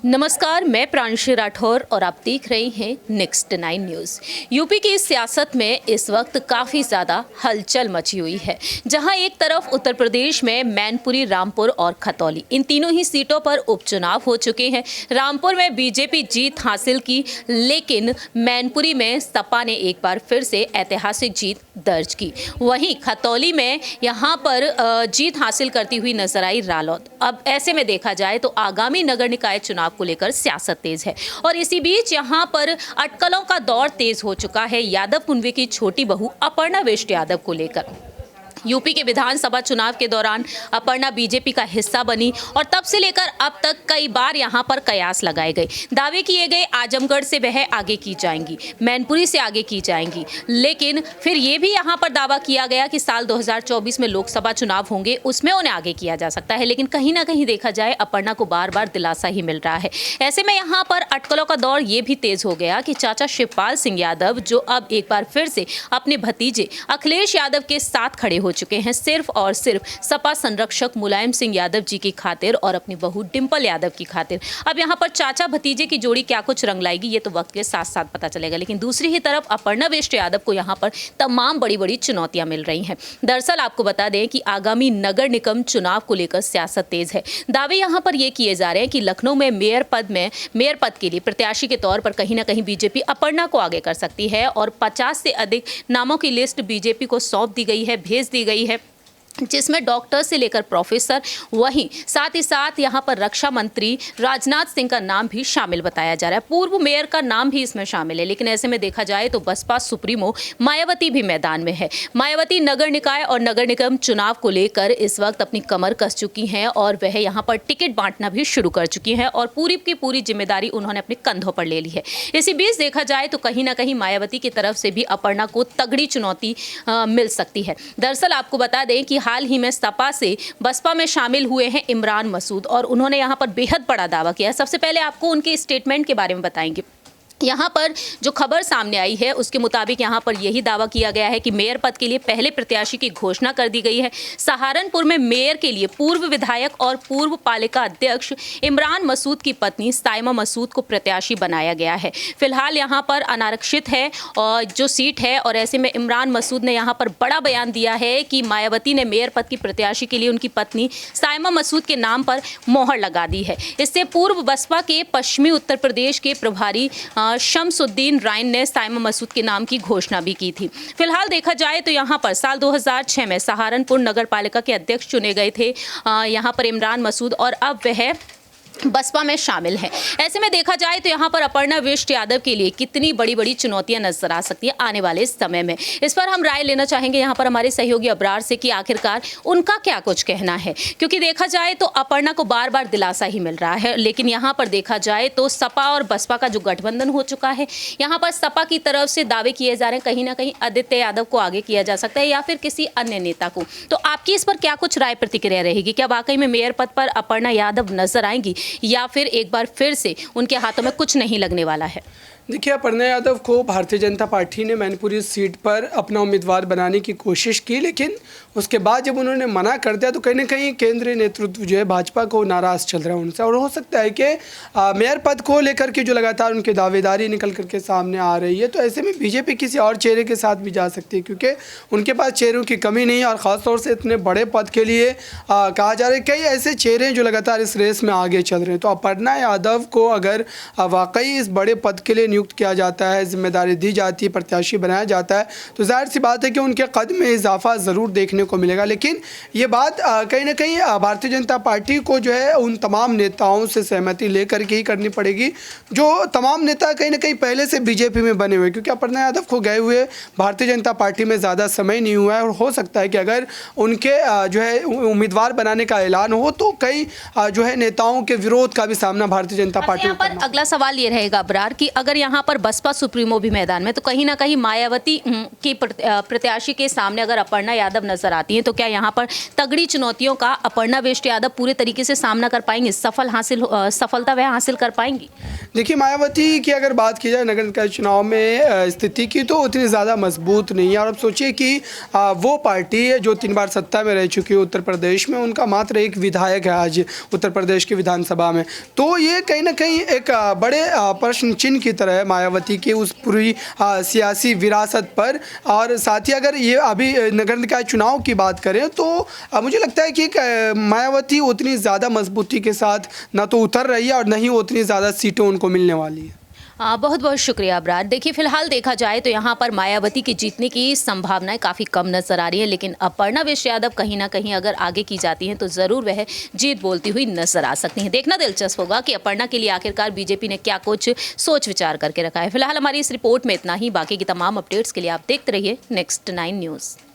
नमस्कार, मैं प्रांशी राठौर और आप देख रहे हैं नेक्स्ट 9 न्यूज़। यूपी की सियासत में इस वक्त काफ़ी ज़्यादा हलचल मची हुई है, जहां एक तरफ उत्तर प्रदेश में मैनपुरी, रामपुर और खतौली, इन तीनों ही सीटों पर उपचुनाव हो चुके हैं। रामपुर में बीजेपी जीत हासिल की, लेकिन मैनपुरी में सपा ने एक बार फिर से ऐतिहासिक जीत दर्ज की। वहीं खतौली में यहां पर जीत हासिल करती हुई नजर आई रालोद। अब ऐसे में देखा जाए तो आगामी नगर निकाय चुनाव को लेकर सियासत तेज है और इसी बीच यहां पर अटकलों का दौर तेज हो चुका है यादव कुनबे की छोटी बहू अपर्णा बिष्ट यादव को लेकर। यूपी के विधानसभा चुनाव के दौरान अपर्णा बीजेपी का हिस्सा बनी और तब से लेकर अब तक कई बार यहां पर कयास लगाए गए, दावे किए गए आजमगढ़ से वह आगे की जाएंगी, मैनपुरी से आगे की जाएंगी, लेकिन फिर ये भी यहां पर दावा किया गया कि साल 2024 में लोकसभा चुनाव होंगे, उसमें उन्हें आगे किया जा सकता है। लेकिन कहीं ना कहीं देखा जाए अपर्णा को बार बार दिलासा ही मिल रहा है। ऐसे में यहाँ पर अटकलों का दौर ये भी तेज हो गया कि चाचा शिवपाल सिंह यादव, जो अब एक बार फिर से अपने भतीजे अखिलेश यादव के साथ खड़े हो चुके हैं, सिर्फ और सिर्फ सपा संरक्षक मुलायम सिंह यादव जी की खातिर और अपनी बहू डिंपल यादव की खातिर। अब यहाँ पर चाचा भतीजे की जोड़ी क्या कुछ रंग लाएगी, ये तो वक्त के साथ साथ पता चलेगा। लेकिन दूसरी ही तरफ अपर्णा बिष्ट यादव को यहाँ पर तमाम बड़ी बड़ी चुनौतियां मिल रही हैं। दरअसल आपको बता दें कि आगामी नगर निगम चुनाव को लेकर सियासत तेज है। दावे यहाँ पर ये किए जा रहे हैं कि लखनऊ में मेयर पद के लिए प्रत्याशी के तौर पर कहीं ना कहीं बीजेपी अपर्णा को आगे कर सकती है और 50 से अधिक नामों की लिस्ट बीजेपी को सौंप दी गई है, भेज दी गई है, जिसमें डॉक्टर से लेकर प्रोफेसर, वहीं साथ ही साथ यहाँ पर रक्षा मंत्री राजनाथ सिंह का नाम भी शामिल बताया जा रहा है। पूर्व मेयर का नाम भी इसमें शामिल है। लेकिन ऐसे में देखा जाए तो बसपा सुप्रीमो मायावती भी मैदान में है। मायावती नगर निकाय और नगर निगम चुनाव को लेकर इस वक्त अपनी कमर कस चुकी हैं और वह यहाँ पर टिकट बांटना भी शुरू कर चुकी हैं और पूरी की पूरी जिम्मेदारी उन्होंने अपने कंधों पर ले ली है। इसी बीच देखा जाए तो कहीं ना कहीं मायावती की तरफ से भी अपर्णा को तगड़ी चुनौती मिल सकती है। दरअसल आपको बता दें कि हाल ही में सपा से बसपा में शामिल हुए हैं इमरान मसूद और उन्होंने यहां पर बेहद बड़ा दावा किया है। सबसे पहले आपको उनके स्टेटमेंट के बारे में बताएंगे। यहाँ पर जो खबर सामने आई है उसके मुताबिक यहाँ पर यही दावा किया गया है कि मेयर पद के लिए पहले प्रत्याशी की घोषणा कर दी गई है। सहारनपुर में मेयर के लिए पूर्व विधायक और पूर्व पालिका अध्यक्ष इमरान मसूद की पत्नी साइमा मसूद को प्रत्याशी बनाया गया है। फिलहाल यहाँ पर अनारक्षित है और जो सीट है, और ऐसे में इमरान मसूद ने यहाँ पर बड़ा बयान दिया है कि मायावती ने मेयर पद की प्रत्याशी के लिए उनकी पत्नी साइमा मसूद के नाम पर मोहर लगा दी है। इससे पूर्व बसपा के पश्चिमी उत्तर प्रदेश के प्रभारी शमसुद्दीन राइन ने साइमा मसूद के नाम की घोषणा भी की थी। फिलहाल देखा जाए तो यहाँ पर साल 2006 में सहारनपुर नगर पालिका के अध्यक्ष चुने गए थे यहाँ पर इमरान मसूद और अब वह बसपा में शामिल है। ऐसे में देखा जाए तो यहाँ पर अपर्णा बिष्ट यादव के लिए कितनी बड़ी बड़ी चुनौतियां नजर आ सकती है आने वाले समय में, इस पर हम राय लेना चाहेंगे यहाँ पर हमारे सहयोगी अबरार से कि आखिरकार उनका क्या कुछ कहना है। क्योंकि देखा जाए तो अपर्णा को बार बार दिलासा ही मिल रहा है, लेकिन यहाँ पर देखा जाए तो सपा और बसपा का जो गठबंधन हो चुका है, यहाँ पर सपा की तरफ से दावे किए जा रहे हैं कहीं ना कहीं आदित्य यादव को आगे किया जा सकता है या फिर किसी अन्य नेता को। तो आपकी इस पर क्या कुछ राय प्रतिक्रिया रहेगी? क्या वाकई में मेयर पद पर अपर्णा यादव नजर आएंगी या फिर एक बार फिर से उनके हाथों में कुछ नहीं लगने वाला है? देखिए, अपर्णा यादव को भारतीय जनता पार्टी ने मैनपुरी सीट पर अपना उम्मीदवार बनाने की कोशिश की, लेकिन उसके बाद जब उन्होंने मना कर दिया तो कहीं ना कहीं केंद्रीय नेतृत्व जो है भाजपा को नाराज़ चल रहा है उनसे। और हो सकता है कि मेयर पद को लेकर के जो लगातार उनकी दावेदारी निकल करके सामने आ रही है, तो ऐसे में बीजेपी किसी और चेहरे के साथ भी जा सकती है, क्योंकि उनके पास चेहरों की कमी नहीं है। और ख़ासतौर से इतने बड़े पद के लिए कहा जा रहा है कई ऐसे चेहरे जो लगातार इस रेस में आगे चल रहे हैं। तो अपर्णा यादव को अगर वाकई इस बड़े पद के लिए नियुक्त किया जाता है, जिम्मेदारी दी जाती है, प्रत्याशी बनाया जाता है, तो जाहिर सी बात है कि उनके कद में इजाफा ज़रूर देखने को मिलेगा। लेकिन ये बात कहीं ना कहीं भारतीय जनता पार्टी को जो है उन तमाम नेताओं से सहमति लेकर के ही करनी पड़ेगी जो तमाम नेता कहीं ना कहीं पहले से बीजेपी में बने हुए, क्योंकि अपर्णा यादव को गए हुए भारतीय जनता पार्टी में ज़्यादा समय नहीं हुआ है। और हो सकता है कि अगर उनके जो है उम्मीदवार बनाने का ऐलान हो तो कई जो है नेताओं के विरोध का भी सामना भारतीय जनता पार्टी पर अगला सवाल ये रहेगा अबरार कि अगर यहाँ पर बसपा सुप्रीमो भी मैदान में, तो कहीं ना कहीं मायावती की प्रत्याशी के सामने अगर अपर्णा यादव नजर आती हैं, तो क्या यहाँ पर तगड़ी चुनौतियों का अपर्णा वेस्ट यादव पूरे तरीके से सामना कर पाएंगे, सफलता वह हासिल कर पाएंगी? देखिए, मायावती की अगर बात की जाए नगर निकाय चुनाव में स्थिति की, तो उतनी ज़्यादा मजबूत नहीं है। और अब सोचिए कि वो पार्टी है जो 3 बार सत्ता में रह चुकी है उत्तर प्रदेश में, उनका मात्र एक विधायक है आज उत्तर प्रदेश की विधानसभा में। तो ये कहीं ना कहीं एक बड़े प्रश्न चिन्ह की तरह है मायावती की उस पूरी सियासी विरासत पर। और साथ ही अगर ये अभी नगर निकाय चुनाव की बात करें, तो मुझे लगता है कि मायावती उतनी ज़्यादा मजबूती के साथ ना तो उतर रही है और ना ही उतनी ज़्यादा सीटें उनको मिलने वाली है। बहुत बहुत शुक्रिया अबरार। देखिए, फिलहाल देखा जाए तो यहाँ पर मायावती की जीतने की संभावनाएं काफ़ी कम नजर आ रही है, लेकिन अपर्णा वेस्ट यादव कहीं ना कहीं अगर आगे की जाती हैं तो ज़रूर वह जीत बोलती हुई नजर आ सकती हैं। देखना दिलचस्प होगा कि अपर्णा के लिए आखिरकार बीजेपी ने क्या कुछ सोच विचार करके रखा है। फिलहाल हमारी इस रिपोर्ट में इतना ही। बाकी की तमाम अपडेट्स के लिए आप देखते रहिए Next 9 न्यूज़।